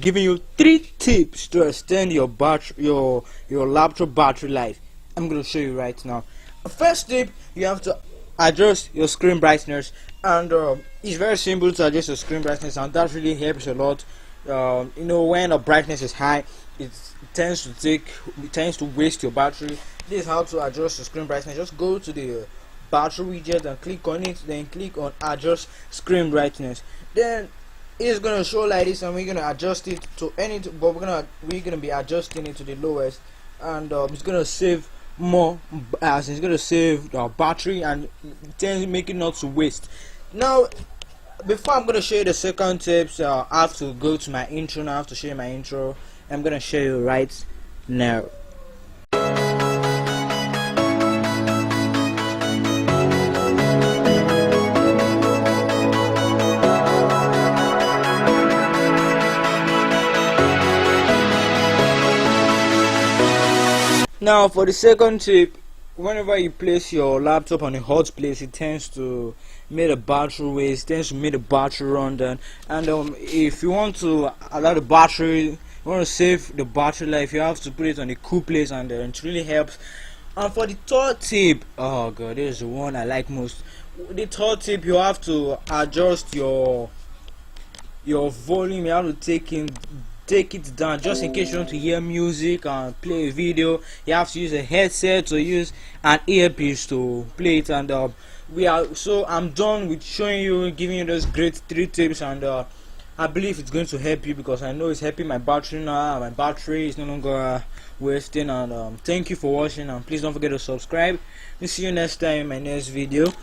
giving you 3 tips to extend your your laptop battery life. I'm gonna show you right now. First tip, you have to adjust your screen brightness, and it's very simple to adjust your screen brightness, and that really helps a lot. When the brightness is high, it tends to waste your battery. This is how to adjust your screen brightness. Just go to the battery widget and click on it, then click on adjust screen brightness. Then it's gonna show like this, and we're gonna adjust it to anything, but we're gonna be adjusting it to the lowest, and it's gonna save more, as it's gonna save the battery and tends make it not to waste. Now, before I'm gonna show you the second tips, I have to go to my intro now. I have to show you my intro. I'm gonna show you right now. Now for the second tip, whenever you place your laptop on a hot place, it tends to make the battery waste, tends to make the battery run down. And if you want to allow the battery, you want to save the battery life, you have to put it on a cool place, and it really helps. And for the third tip, oh god, this is the one I like most. The third tip, you have to adjust your volume. You have to take it down, just in case you want to hear music and play a video. You have to use a headset or use an earpiece to play it. And I'm done with showing you, giving you those great 3 tips, and I believe it's going to help you, because I know it's helping my battery now. My battery is no longer wasting. And thank you for watching, and please don't forget to subscribe. We'll see you next time in my next video.